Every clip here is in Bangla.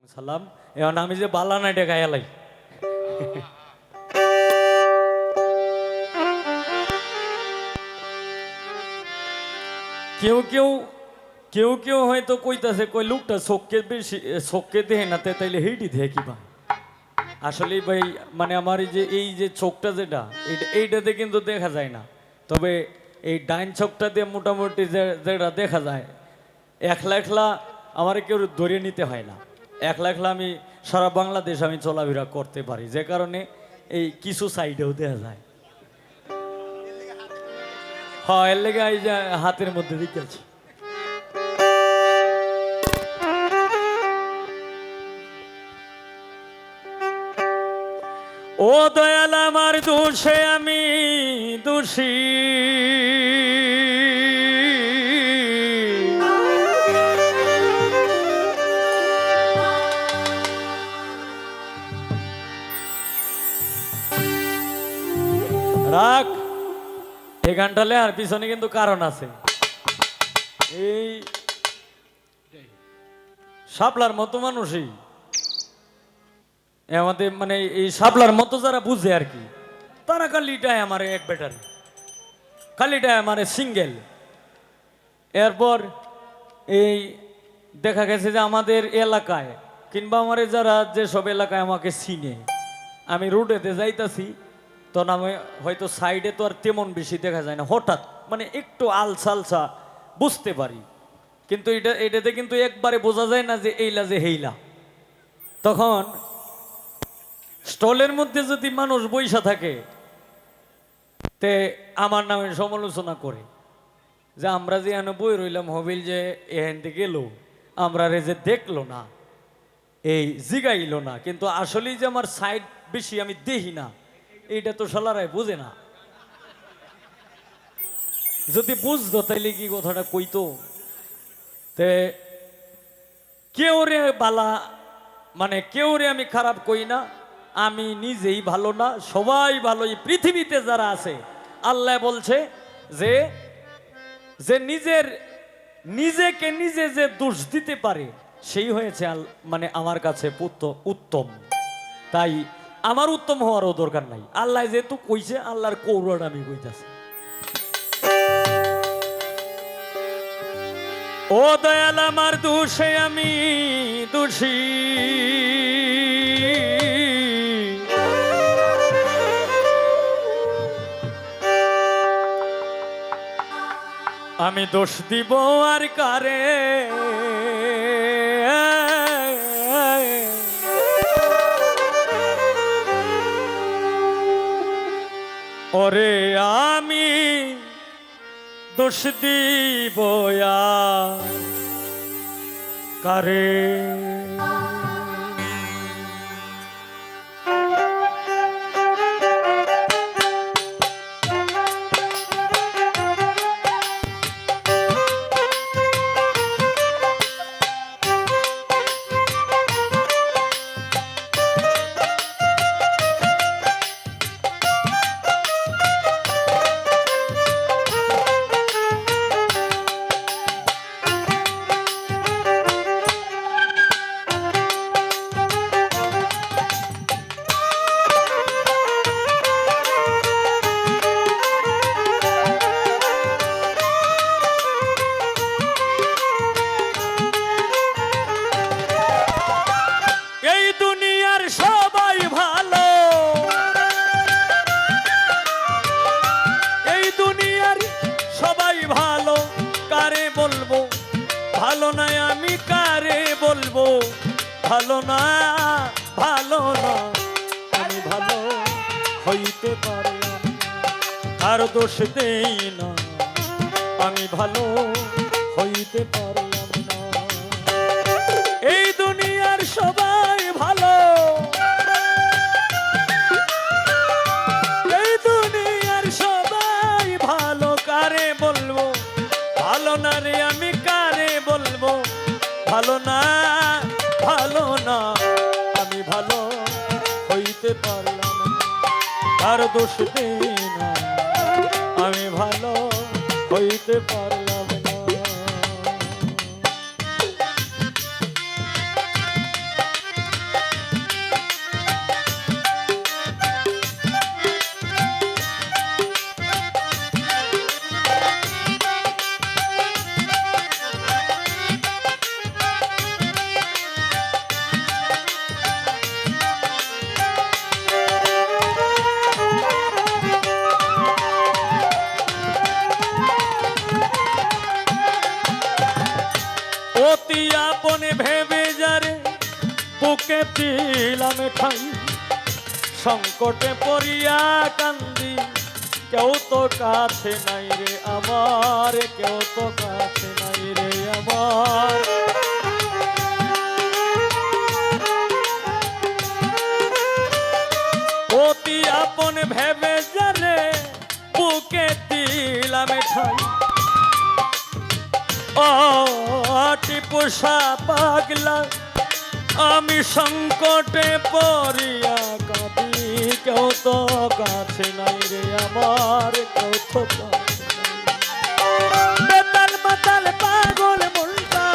সালাম এখন আমি যে বালানা এটা গায়ালাই কেউ কেউ কেউ কেউ হয়তো কইতাছে কই লোকটা চোখকে বেশি চোখকে দেহে না তাইলে হেইটি দেহে কিবা আসলে ভাই মানে আমার এই যে চোখটা যেটা এইটাতে কিন্তু দেখা যায় না তবে এই ডাইন চোখটা দিয়ে মোটামুটি যেটা দেখা যায় একলা একলা আমার কেউ ধরে নিতে হয় না একলা একলা আমি সারা বাংলাদেশ আমি চলাফেরা করতে পারি যে কারণে এই কিছু সাইডেও দেখা যায় হ্যাঁ এর লেগে এই যে হাতের মধ্যে রেখেছি ও দয়াল আমার দোষে আমি দোষী রাখ এই গানটালে আর পিছনে কিন্তু কারণ আছে এই শাপলার মতো মানুষই আমাদের মানে এই শাপলার মতো যারা বুঝে আর কি তারা খালিটায় আমার এক ব্যাটারি খালিটায় আমার সিঙ্গেল এরপর এই দেখা গেছে যে আমাদের এলাকায় কিংবা আমার যারা যেসব এলাকায় আমাকে চিনে আমি রোডেতে যাইতাছি তখন আমি হয়তো সাইডে তো আর তেমন বেশি দেখা যায় না হঠাৎ মানে একটু আলসা বুঝতে পারি কিন্তু এটাতে কিন্তু একবারে বোঝা যায় না যে এইলা যে হেইলা তখন স্টলের মধ্যে যদি মানুষ বইসা থাকে তে আমার নামে সমালোচনা করে যে আমরা যে এনে বই রইলাম হবিল যে এখান থেকে গেল আমরা রে যে দেখলো না এই জিগাইলো না কিন্তু আসলেই যে আমার সাইড বেশি আমি দেখি না এইটা তো শালারাই বুঝে না যদি বুঝতো তাইলে কি কথাটা কইতো তে কেউ রে বালা মানে কেউ রে আমি খারাপ কই না আমি নিজেই ভালো না সবাই ভালো এই পৃথিবীতে যারা আছে আল্লাহ বলছে যে যে নিজেকে নিজে যে দোষ দিতে পারে সেই হয়েছে মানে আমার কাছে উত্তম তাই আমার উত্তম হওয়ারও দরকার নাই আল্লাহ যেহেতু কইছে আল্লাহর কৌরণ আমি কইতাছি ও দয়াল আমার দোষে আমি দোষী আমি দোষ দিব আর কারে ওরে আমি দোষ দিব আর কারে ভালো না আমি কারে বলবো ভালো না আমি ভালো হইতে পারলাম আর দোষ দেই না আমি ভালো হইতে পারলাম না এই দুনিয়ার সবাই ভালো এই দুনিয়ার সবাই ভালো কারে বলবো ভালো না রে আমি বলবো ভালো না আমি ভালো হইতে পারলাম আর দোষ দেই না আমি ভালো হইতে পারলাম না বুকে দিলাম ঠাই সংকটে পড়িয়া কান্দি কেউ তো কাছে নাই রে আমার কেউ তো কাছে নাই রে আমার অতি আপন ভেবে জানে বুকে দিলাম ঠাই ও টিপুষা পাগলা আমি সংকটে পড়িয়া কাঁদি কেউ তো কাছে নাই রে আমার কেউ তো কাছে নাই বেতাল মাতাল পাগল মনটা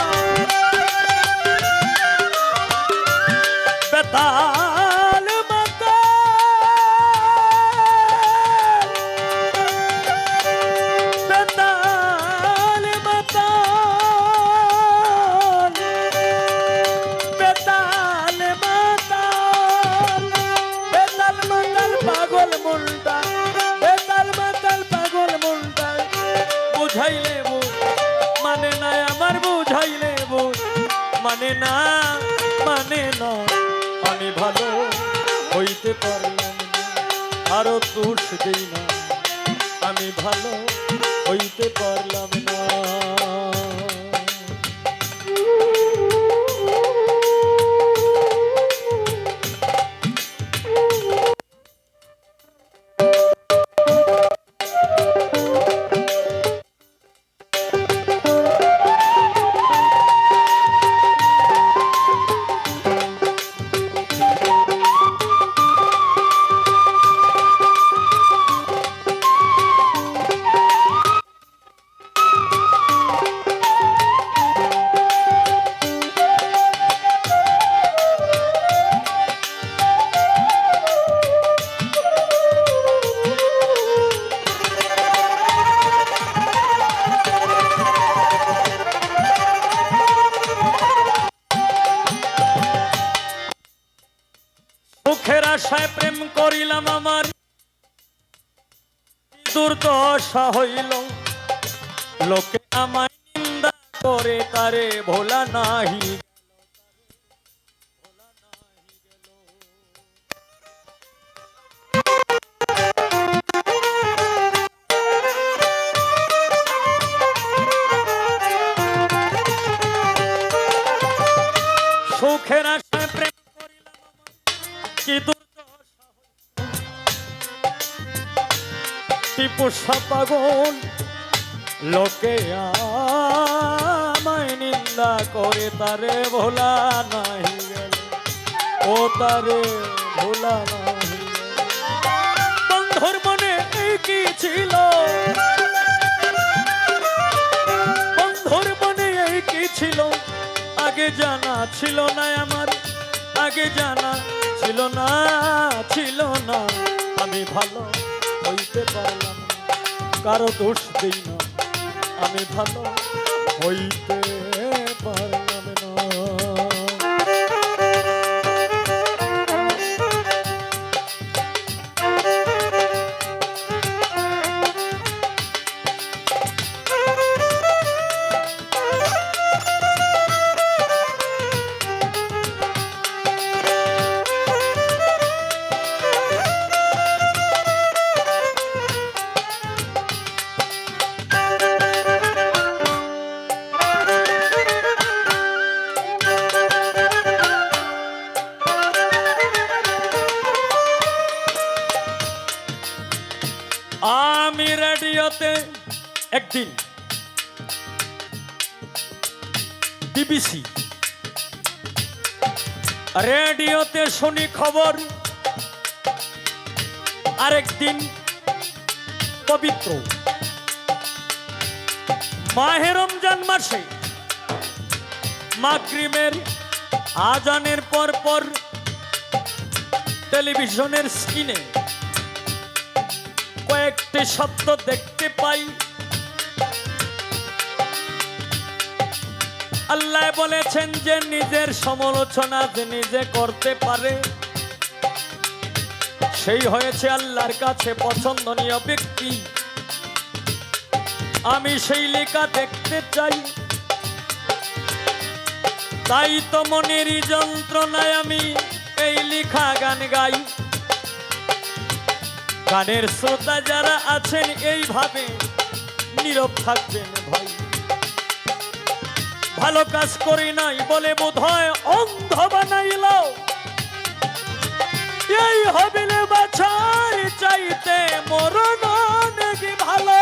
বেতাল বুঝাইলে মানে না আমার বুঝাইলে মানে না আমি ভালো হইতে পারলাম না আরো দোষ দেই না আমি ভালো হইতে পারলাম না মুখের আশায় প্রেম করিলাম আমার দুর্দশা হইল লোকে আমায় নিন্দা করে তারে ভোলা নাহি সুখের আশায় প্রেম করিলাম কি টিপুষা পাগল লোকে আমায় নিন্দা করে তারে ভোলা নাহি গেল ও তারে ভোলা নাহি বন্ধুর মনে এই কি ছিল বন্ধুর মনে এই কি ছিল আগে জানা ছিল না আমার আগে জানা ছিল না আমি ভালো হইতে পারলাম কারো দোষ দেই না আমি ভালো হইতে পারলাম না আমি রেডিওতে একদিন বিবিসি রেডিওতে শুনি খবর আরেকদিন পবিত্র মাহে রমজান মাসে মাগরিবের আজানের পর পর টেলিভিশনের স্ক্রিনে কয়েকটি শব্দ দেখতে পাই আল্লাহ বলেছেন যে নিজের সমালোচনা যে নিজে করতে পারে সেই হয়েছে আল্লাহর কাছে পছন্দনীয় ব্যক্তি আমি সেই লেখা দেখতে চাই তাই তো মনের যন্ত্রণায় আমি এই লিখা গান গাই। গানের শ্রোতা যারা আছেন এইভাবে নীরব থাকবেন ভাই। ভালো কাজ করি নাই বলে বোধহয় অন্ধ বানাইল, এই হবিলে বাছার চাইতে মরণ নাকি ভালো।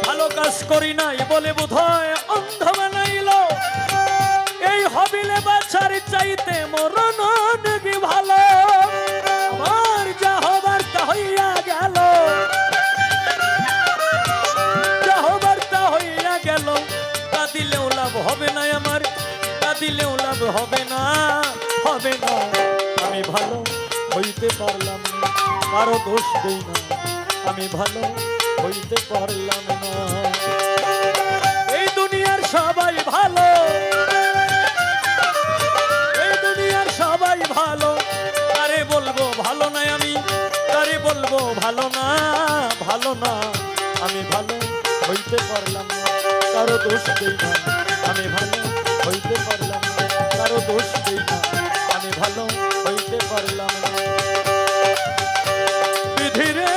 ভালো কাজ করি নাই বলে বোধহয় অন্ধ বানাইল, এই হবিলে বাছার চাইতে মরণ নাকি ভালো। আমার যা হবার তা হইয়া গেল, যা হবার তা হইয়া গেল। কাঁদিলেও লাভ হবে না আমার, কাঁদিলেও লাভ হবে না, হবে না। আমি ভালো হইতে পারলাম না, কারো দোষ দেই না। আমি ভালো হইতে পারলাম না। এই দুনিয়ার সবাই ভালো, এই দুনিয়ার সবাই ভালো। কারে বলবো ভালো না আমি, কারে বলবো ভালো না, ভালো না। আমি ভালো হইতে পারলাম না, কারো দোষ দেই না। আমি ভালো হইতে পারলাম না, কারো দোষ দেই না। আমি ভালো হইতে পারলাম না। বিধিরে